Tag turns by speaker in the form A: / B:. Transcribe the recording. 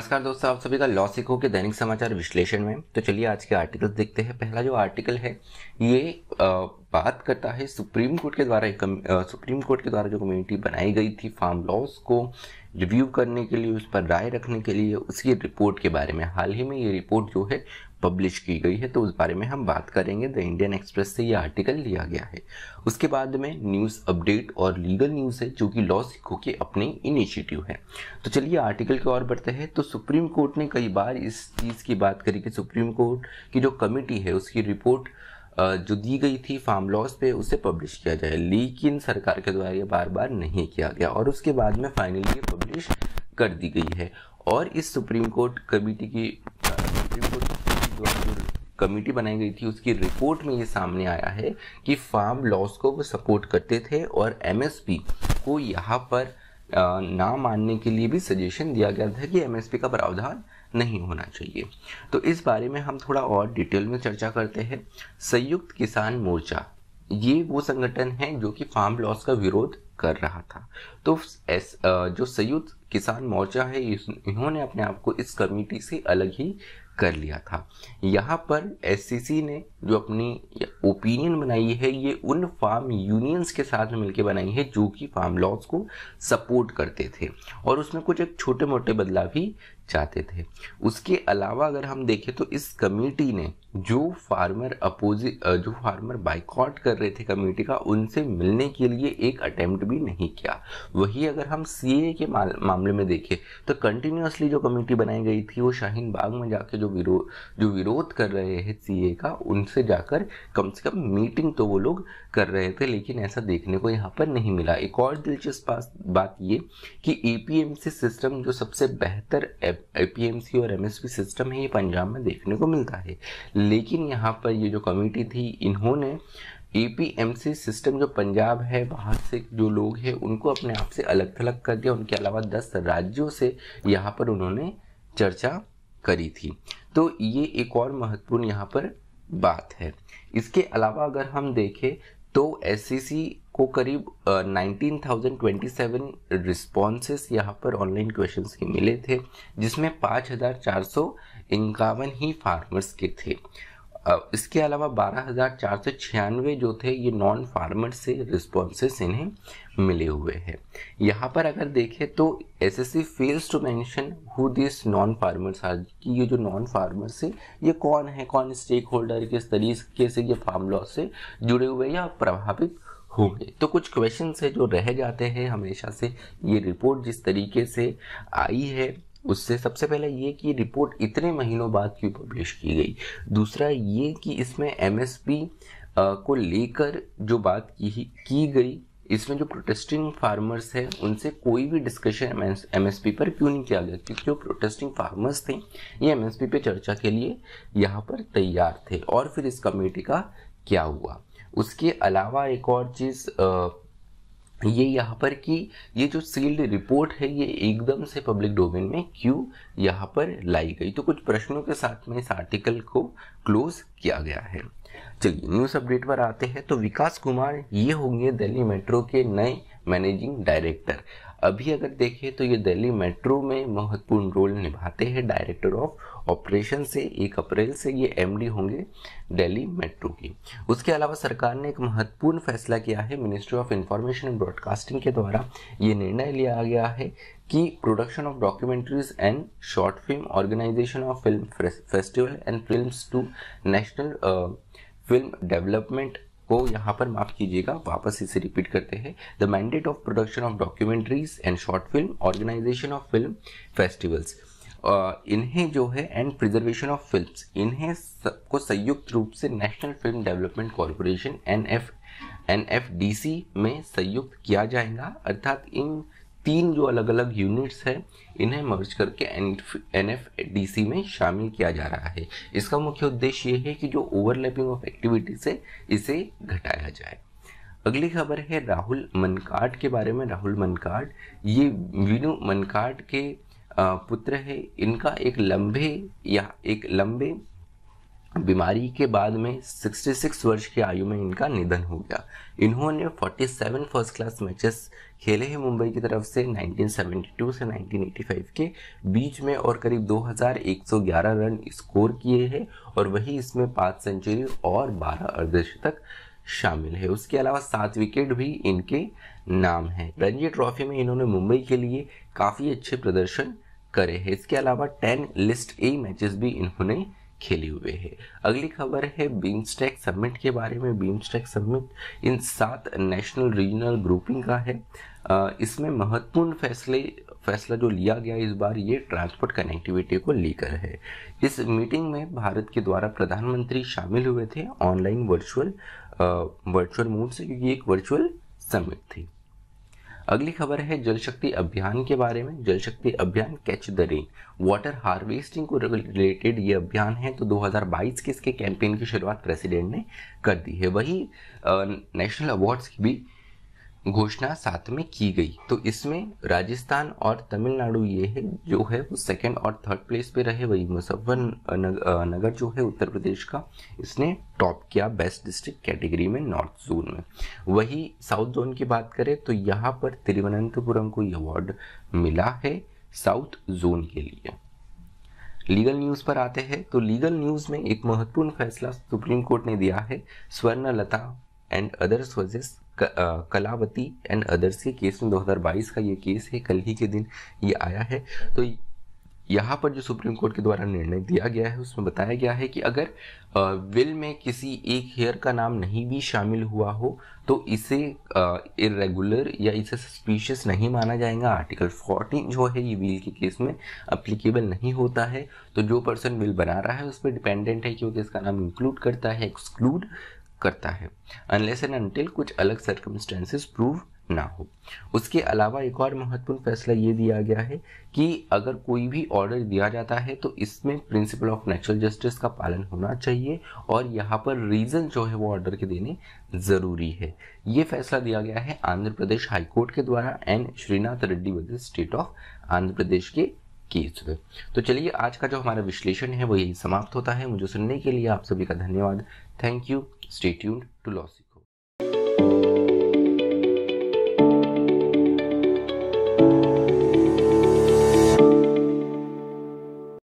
A: नमस्कार दोस्तों, आप सभी का लॉ सीखो के दैनिक समाचार विश्लेषण में। तो चलिए आज के आर्टिकल देखते हैं। पहला जो आर्टिकल है ये बात करता है सुप्रीम कोर्ट के द्वारा जो कमेटी बनाई गई थी फार्म लॉज को रिव्यू करने के लिए, उस पर राय रखने के लिए, उसकी रिपोर्ट के बारे में। हाल ही में ये रिपोर्ट जो है पब्लिश की गई है, तो उस बारे में हम बात करेंगे। द इंडियन एक्सप्रेस से ये आर्टिकल लिया गया है। उसके बाद में न्यूज़ अपडेट और लीगल न्यूज़ है, जो कि लॉ सीखो के अपने इनिशिएटिव है। तो चलिए आर्टिकल की ओर बढ़ते हैं। तो सुप्रीम कोर्ट ने कई बार इस चीज़ की बात करी कि सुप्रीम कोर्ट की जो कमेटी है उसकी रिपोर्ट जो दी गई थी फार्म लॉज पे उसे पब्लिश किया जाए, लेकिन सरकार के द्वारा ये बार बार नहीं किया गया और उसके बाद में फाइनली ये पब्लिश कर दी गई है। और इस सुप्रीम कोर्ट कमेटी बनाई गई थी उसकी रिपोर्ट में ये सामने आया है कि फार्म लॉज को वो सपोर्ट करते थे और एमएसपी को यहाँ पर ना मानने के लिए भी सजेशन दिया गया था कि एमएसपी का प्रावधान नहीं होना चाहिए। तो इस बारे में हम थोड़ा और डिटेल में चर्चा करते हैं। संयुक्त किसान मोर्चा ये वो संगठन है जो कि फार्म लॉज का विरोध कर रहा था। तो जो संयुक्त किसान मोर्चा है इन्होंने अपने आप को इस कमेटी से अलग ही कर लिया था। यहाँ पर एससीसी ने जो अपनी ओपिनियन बनाई है ये उन फार्म यूनियंस के साथ मिलकर बनाई है जो कि फार्म लॉज को सपोर्ट करते थे और उसमें कुछ एक छोटे मोटे बदलाव भी चाहते थे। उसके अलावा अगर हम देखें तो इस कमेटी ने जो फार्मर बाइकआउट कर रहे थे कमेटी का, उनसे मिलने के लिए एक अटेम्प्ट भी नहीं किया। वही अगर हम सीए के मामले में देखें तो कंटिन्यूअसली जो कमेटी बनाई गई थी वो शाहीन बाग में जाके जो विरोध कर रहे हैं सीए का, उनसे जाकर कम से कम मीटिंग तो वो लोग कर रहे थे, लेकिन ऐसा देखने को यहाँ पर नहीं मिला। एक और दिलचस्प बात ये कि एपीएमसी सिस्टम जो सबसे बेहतर एपीएमसी और एमएसपी सिस्टम है ये पंजाब में देखने को मिलता है, लेकिन यहाँ पर ये जो कमेटी थी इन्होंने एपीएमसी सिस्टम जो पंजाब है वहाँ से जो लोग हैं उनको अपने आप से अलग थलग कर दिया। उनके अलावा 10 राज्यों से यहाँ पर उन्होंने चर्चा करी थी। तो ये एक और महत्वपूर्ण यहाँ पर बात है। इसके अलावा अगर हम देखें तो एससीसी को करीब 19,027 रिस्पॉन्सेस यहाँ पर ऑनलाइन क्वेश्चंस के मिले थे, जिसमें 5,451 ही फार्मर्स के थे। इसके अलावा 12,496 जो थे ये नॉन फार्मर से रिस्पॉन्सेस इन्हें मिले हुए हैं। यहाँ पर अगर देखें तो SSC fails to mention who this non farmers are, कि ये जो नॉन फार्मर्स है ये कौन है, कौन स्टेक होल्डर, किस तरीके से ये फार्म लॉ से जुड़े हुए या प्रभावित होंगे। तो कुछ क्वेश्चंस है जो रह जाते हैं हमेशा से। ये रिपोर्ट जिस तरीके से आई है उससे सबसे पहले ये कि रिपोर्ट इतने महीनों बाद क्यों पब्लिश की गई। दूसरा ये कि इसमें एमएसपी को लेकर जो बात की गई, इसमें जो प्रोटेस्टिंग फार्मर्स हैं उनसे कोई भी डिस्कशन एमएसपी पर क्यों नहीं किया गया, क्योंकि जो प्रोटेस्टिंग फार्मर्स थे ये एमएसपी पे चर्चा के लिए यहाँ पर तैयार थे। और फिर इस कमेटी का क्या हुआ। उसके अलावा एक और चीज़ ये यहाँ पर कि ये जो सील्ड रिपोर्ट है ये एकदम से पब्लिक डोमेन में क्यों यहाँ पर लाई गई। तो कुछ प्रश्नों के साथ में इस आर्टिकल को क्लोज किया गया है। चलिए न्यूज़ अपडेट पर आते हैं। तो विकास कुमार ये होंगे दिल्ली मेट्रो के नए मैनेजिंग डायरेक्टर। अभी अगर देखें तो ये दिल्ली मेट्रो में महत्वपूर्ण रोल निभाते हैं। डायरेक्टर ऑफ ऑपरेशन से 1 अप्रैल से ये एमडी होंगे दिल्ली मेट्रो की। उसके अलावा सरकार ने एक महत्वपूर्ण फैसला किया है। Ministry of information and broadcasting के द्वारा ये निर्णय लिया गया है कि production of documentaries and short film, organisation of film festival and films to national film development को यहाँ पर माफ कीजिएगा, वापस इसे रिपीट करते हैं। The mandate of production of documentaries and short film, organisation of film festivals, इन्हें जो है एंड प्रिजर्वेशन ऑफ फिल्म्स, इन्हें सबको संयुक्त रूप से national film development corporation NFDC में संयुक्त किया जाएगा। अर्थात इन 3 जो अलग अलग यूनिट्स हैं इन्हें मर्ज करके एनएफडीसी में शामिल किया जा रहा है। इसका मुख्य उद्देश्य ये है कि जो ओवरलैपिंग ऑफ एक्टिविटीज है इसे घटाया जाए। अगली खबर है राहुल मनकाट के बारे में। राहुल मनकाट ये विनु मनकाट के पुत्र है। इनका एक लंबे बीमारी के बाद में 66 वर्ष की आयु में इनका निधन हो गया। इन्होंने 47 फर्स्ट क्लास मैचेस खेले हैं मुंबई की तरफ से 1972 से 1985 के बीच में और करीब 2111 रन स्कोर किए हैं और वही इसमें 5 सेंचुरी और 12 अर्धशतक शामिल है। उसके अलावा 7 विकेट भी इनके नाम है। रणजी ट्रॉफी में इन्होंने मुंबई के लिए काफ़ी अच्छे प्रदर्शन करे हैं। इसके अलावा 10 लिस्ट ए मैचेस भी इन्होंने खेले हुए हैं। अगली खबर है बीमस्टेक समिट के बारे में। BIMSTEC summit in 7 national regional grouping का है। इसमें महत्वपूर्ण फैसला जो लिया गया इस बार ये ट्रांसपोर्ट कनेक्टिविटी को लेकर है। इस मीटिंग में भारत के द्वारा प्रधानमंत्री शामिल हुए थे ऑनलाइन वर्चुअल मोड से, क्योंकि एक वर्चुअल समिट थी। अगली खबर है जल शक्ति अभियान के बारे में। जल शक्ति अभियान catch the rain, water harvesting को रिलेटेड ये अभियान है। तो 2022 के इसके कैंपेन की शुरुआत प्रेसिडेंट ने कर दी है। वही नेशनल अवार्ड्स की भी घोषणा साथ में की गई। तो इसमें राजस्थान और तमिलनाडु ये है जो है वो 2nd और 3rd प्लेस पे रहे। वही मुजफ्फरनगर जो है उत्तर प्रदेश का, इसने टॉप किया बेस्ट डिस्ट्रिक्ट कैटेगरी में नॉर्थ जोन में। वही साउथ जोन की बात करें तो यहाँ पर तिरुवनंतपुरम को ये अवार्ड मिला है साउथ जोन के लिए। लीगल न्यूज़ पर आते हैं तो लीगल न्यूज़ में एक महत्वपूर्ण फैसला सुप्रीम कोर्ट ने दिया है Swarnalata and others versus Kalavati and others के केस में। 2022 का ये केस है, कल ही के दिन ये आया है। तो यहाँ पर जो सुप्रीम कोर्ट के द्वारा निर्णय दिया गया है उसमें बताया गया है कि अगर विल में किसी एक हेयर का नाम नहीं भी शामिल हुआ हो तो इसे इरेगुलर या इसे सस्पिशियस नहीं माना जाएगा। आर्टिकल 14 जो है ये विल के केस में अप्लीकेबल नहीं होता है। तो जो पर्सन विल बना रहा है उस पर डिपेंडेंट है क्योंकि इसका नाम इंक्लूड करता है, एक्सक्लूड करता है, अनलेस एंड अनटिल कुछ अलग सर्कमस्टेंसेस प्रूव ना हो। उसके अलावा एक और महत्वपूर्ण फैसला ये दिया गया है कि अगर कोई भी ऑर्डर दिया जाता है तो इसमें प्रिंसिपल ऑफ नेचुरल जस्टिस का पालन होना चाहिए और यहाँ पर रीजन जो है वो ऑर्डर के देने ज़रूरी है। ये फैसला दिया गया है आंध्र प्रदेश हाई कोर्ट के द्वारा N Srinath Reddy versus state of Andhra Pradesh के केस में। तो चलिए आज का जो हमारा विश्लेषण है वो यही समाप्त होता है। मुझे सुनने के लिए आप सभी का धन्यवाद। Thank you. Stay tuned to Law सीखो।